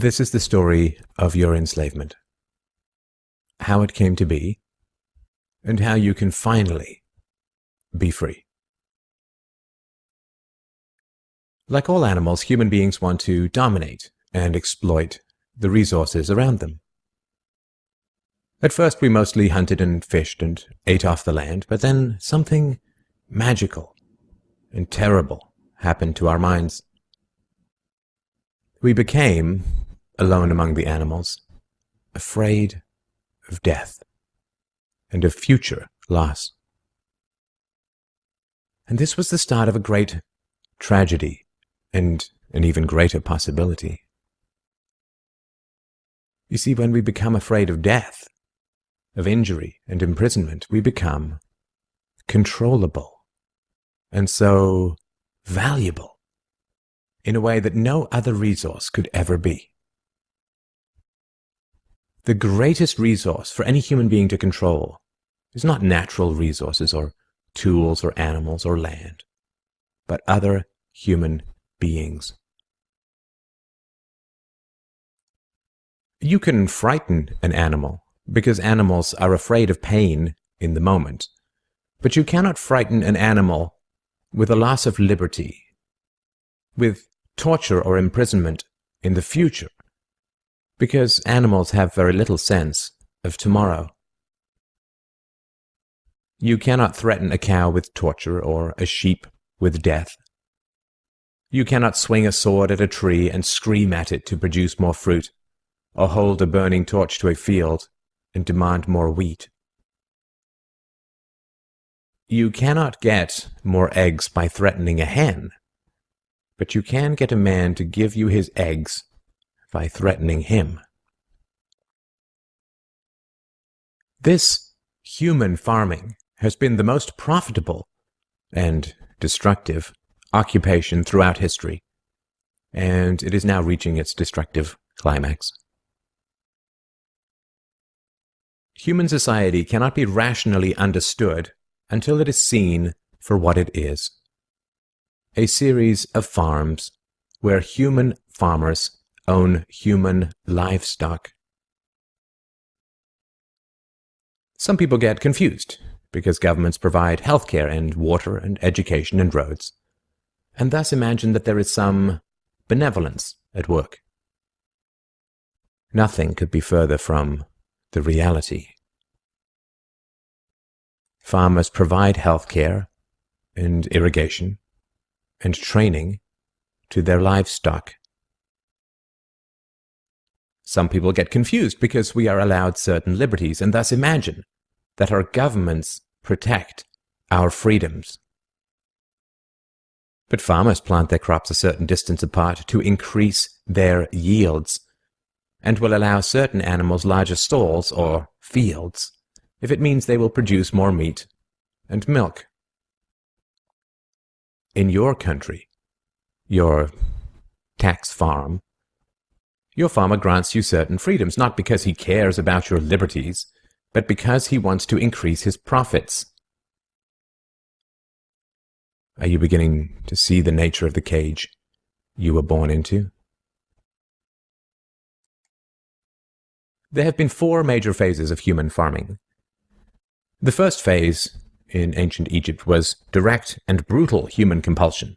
This is the story of your enslavement, how it came to be, and how you can finally be free. Like all animals, human beings want to dominate and exploit the resources around them. At first, we mostly hunted and fished and ate off the land, but then something magical and terrible happened to our minds. We became, alone among the animals, afraid of death and of future loss. And this was the start of a great tragedy and an even greater possibility. You see, when we become afraid of death, of injury and imprisonment, we become controllable and so valuable in a way that no other resource could ever be. The greatest resource for any human being to control is not natural resources or tools or animals or land, but other human beings. You can frighten an animal because animals are afraid of pain in the moment, but you cannot frighten an animal with a loss of liberty, with torture or imprisonment in the future, because animals have very little sense of tomorrow. You cannot threaten a cow with torture or a sheep with death. You cannot swing a sword at a tree and scream at it to produce more fruit, or hold a burning torch to a field and demand more wheat. You cannot get more eggs by threatening a hen, but you can get a man to give you his eggs by threatening him. This human farming has been the most profitable and destructive occupation throughout history, and it is now reaching its destructive climax. Human society cannot be rationally understood until it is seen for what it is: a series of farms where human farmers own human livestock. Some people get confused because governments provide healthcare and water and education and roads, and thus imagine that there is some benevolence at work. Nothing could be further from the reality. Farmers provide healthcare and irrigation and training to their livestock. Some people get confused because we are allowed certain liberties and thus imagine that our governments protect our freedoms. But farmers plant their crops a certain distance apart to increase their yields, and will allow certain animals larger stalls or fields if it means they will produce more meat and milk. In your country, your tax farm, your farmer grants you certain freedoms, not because he cares about your liberties, but because he wants to increase his profits. Are you beginning to see the nature of the cage you were born into? There have been 4 major phases of human farming. The first phase in ancient Egypt was direct and brutal human compulsion.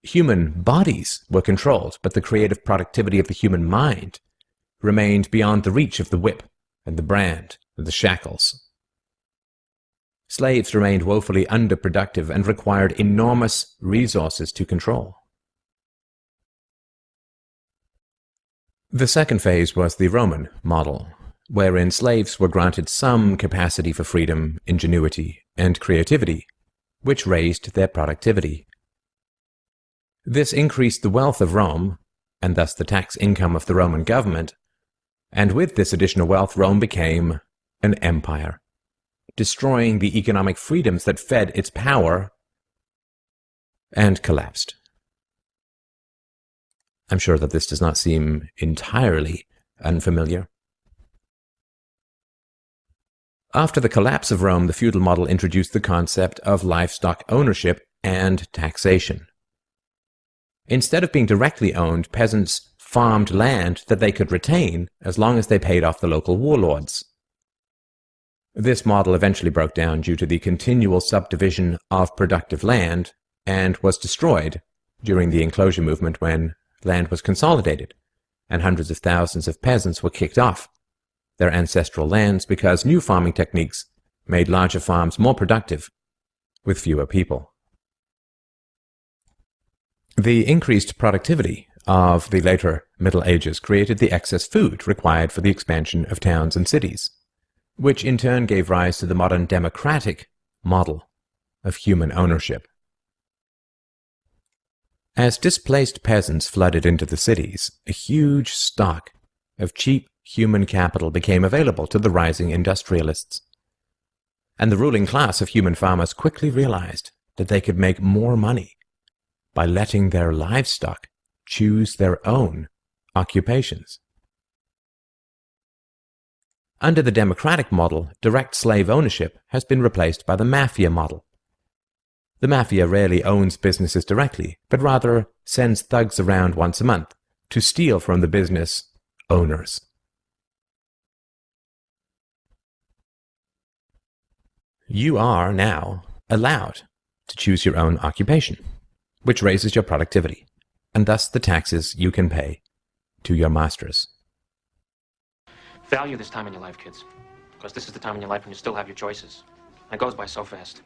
Human bodies were controlled, but the creative productivity of the human mind remained beyond the reach of the whip and the brand and the shackles. Slaves remained woefully underproductive and required enormous resources to control. The second phase was the Roman model, wherein slaves were granted some capacity for freedom, ingenuity, and creativity, which raised their productivity. This increased the wealth of Rome, and thus the tax income of the Roman government, and with this additional wealth, Rome became an empire, destroying the economic freedoms that fed its power, and collapsed. I'm sure that this does not seem entirely unfamiliar. After the collapse of Rome, the feudal model introduced the concept of livestock ownership and taxation. Instead of being directly owned, peasants farmed land that they could retain as long as they paid off the local warlords. This model eventually broke down due to the continual subdivision of productive land and was destroyed during the enclosure movement when land was consolidated and hundreds of thousands of peasants were kicked off their ancestral lands because new farming techniques made larger farms more productive with fewer people. The increased productivity of the later Middle Ages created the excess food required for the expansion of towns and cities, which in turn gave rise to the modern democratic model of human ownership. As displaced peasants flooded into the cities, a huge stock of cheap human capital became available to the rising industrialists. And the ruling class of human farmers quickly realized that they could make more money by letting their livestock choose their own occupations. Under the democratic model, direct slave ownership has been replaced by the mafia model. The mafia rarely owns businesses directly, but rather sends thugs around once a month to steal from the business owners. You are now allowed to choose your own occupation, which raises your productivity, and thus the taxes you can pay to your masters. Value this time in your life, kids, because this is the time in your life when you still have your choices. And it goes by so fast.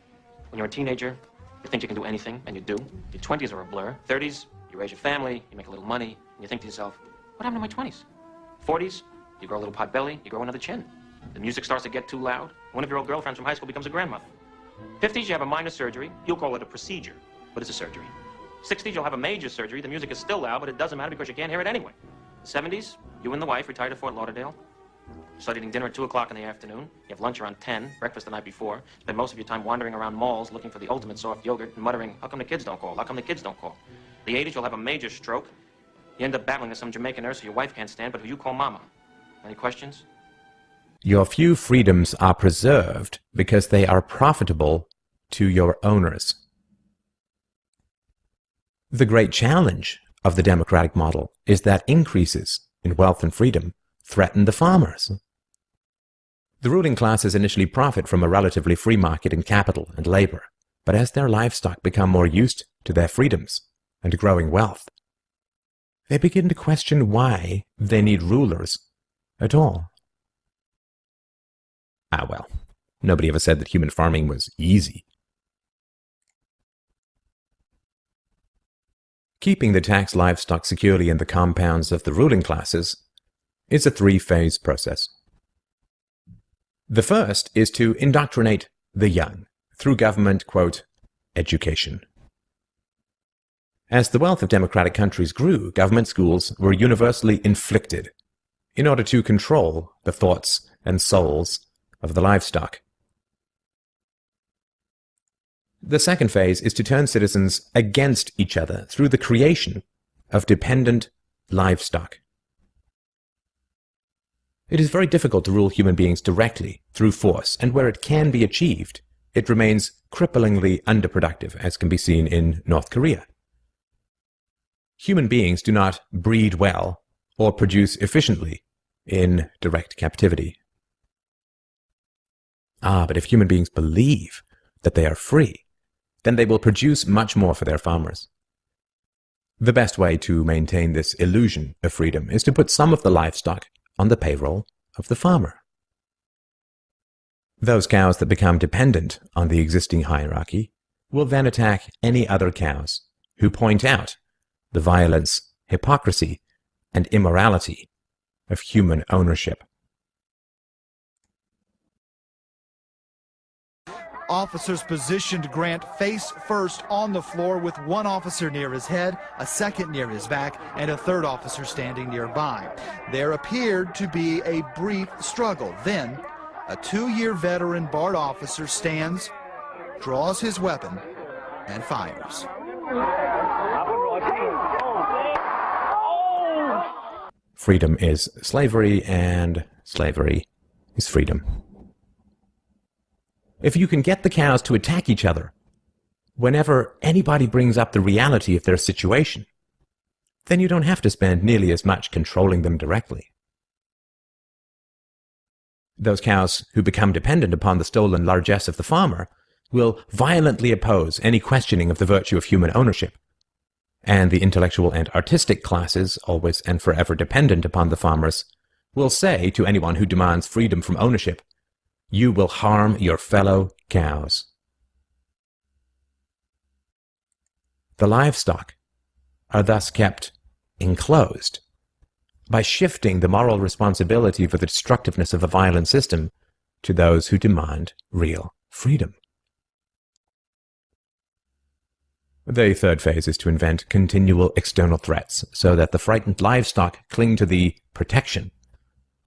When you're a teenager, you think you can do anything, and you do. Your 20s are a blur. 30s, you raise your family, you make a little money, and you think to yourself, what happened to my 20s? 40s, you grow a little pot belly, you grow another chin. The music starts to get too loud. One of your old girlfriends from high school becomes a grandmother. 50s, you have a minor surgery. You'll call it a procedure, but it's a surgery. 60s, you'll have a major surgery. The music is still loud, but it doesn't matter because you can't hear it anyway. 70s, you and the wife retire to Fort Lauderdale. You start eating dinner at 2 o'clock in the afternoon. You have lunch around 10, breakfast the night before. Spend most of your time wandering around malls looking for the ultimate soft yogurt and muttering, how come the kids don't call? How come the kids don't call? The 80s, you'll have a major stroke. You end up battling with some Jamaican nurse who your wife can't stand, but who you call mama. Any questions? Your few freedoms are preserved because they are profitable to your owners. The great challenge of the democratic model is that increases in wealth and freedom threaten the farmers. The ruling classes initially profit from a relatively free market in capital and labor, but as their livestock become more used to their freedoms and growing wealth, they begin to question why they need rulers at all. Well, nobody ever said that human farming was easy. Keeping the taxed livestock securely in the compounds of the ruling classes is a three-phase process. The first is to indoctrinate the young through government, quote, education. As the wealth of democratic countries grew, government schools were universally inflicted in order to control the thoughts and souls of the livestock. The second phase is to turn citizens against each other through the creation of dependent livestock. It is very difficult to rule human beings directly through force, and where it can be achieved, it remains cripplingly underproductive, as can be seen in North Korea. Human beings do not breed well or produce efficiently in direct captivity. But if human beings believe that they are free, then they will produce much more for their farmers. The best way to maintain this illusion of freedom is to put some of the livestock on the payroll of the farmer. Those cows that become dependent on the existing hierarchy will then attack any other cows who point out the violence, hypocrisy, and immorality of human ownership. Officers positioned Grant face first on the floor with one officer near his head, a second near his back, and a third officer standing nearby. There appeared to be a brief struggle. Then, a 2-year veteran BART officer stands, draws his weapon, and fires. Freedom is slavery, and slavery is freedom. If you can get the cows to attack each other whenever anybody brings up the reality of their situation, then you don't have to spend nearly as much controlling them directly. Those cows who become dependent upon the stolen largesse of the farmer will violently oppose any questioning of the virtue of human ownership, and the intellectual and artistic classes, always and forever dependent upon the farmers, will say to anyone who demands freedom from ownership, "You will harm your fellow cows." The livestock are thus kept enclosed by shifting the moral responsibility for the destructiveness of a violent system to those who demand real freedom. The third phase is to invent continual external threats so that the frightened livestock cling to the protection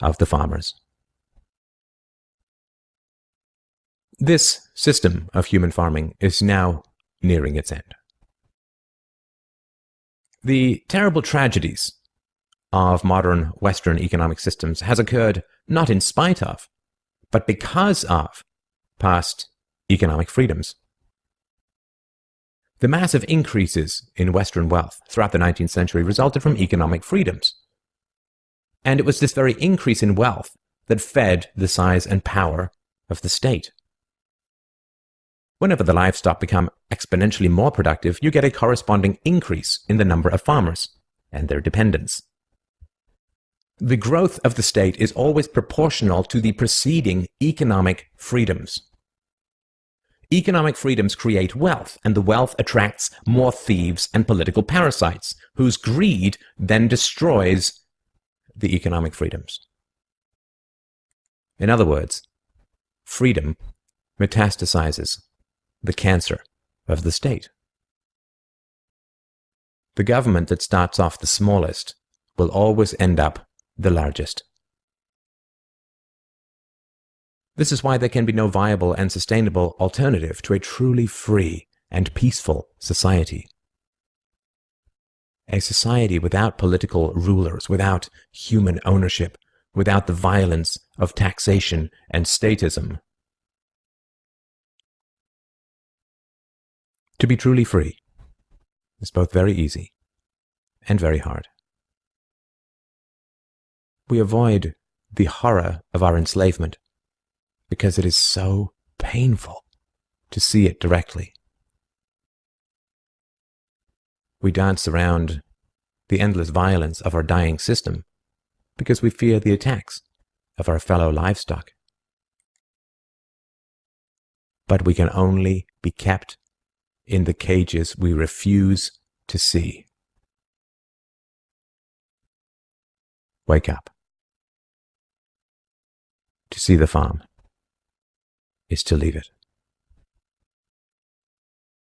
of the farmers. This system of human farming is now nearing its end. The terrible tragedies of modern Western economic systems has occurred not in spite of, but because of past economic freedoms. The massive increases in Western wealth throughout the 19th century resulted from economic freedoms. And it was this very increase in wealth that fed the size and power of the state. Whenever the livestock become exponentially more productive, you get a corresponding increase in the number of farmers and their dependents. The growth of the state is always proportional to the preceding economic freedoms. Economic freedoms create wealth, and the wealth attracts more thieves and political parasites, whose greed then destroys the economic freedoms. In other words, freedom metastasizes the cancer of the state. The government that starts off the smallest will always end up the largest. This is why there can be no viable and sustainable alternative to a truly free and peaceful society. A society without political rulers, without human ownership, without the violence of taxation and statism. To be truly free is both very easy and very hard. We avoid the horror of our enslavement because it is so painful to see it directly. We dance around the endless violence of our dying system because we fear the attacks of our fellow livestock. But we can only be kept in the cages we refuse to see. Wake up. To see the farm is to leave it.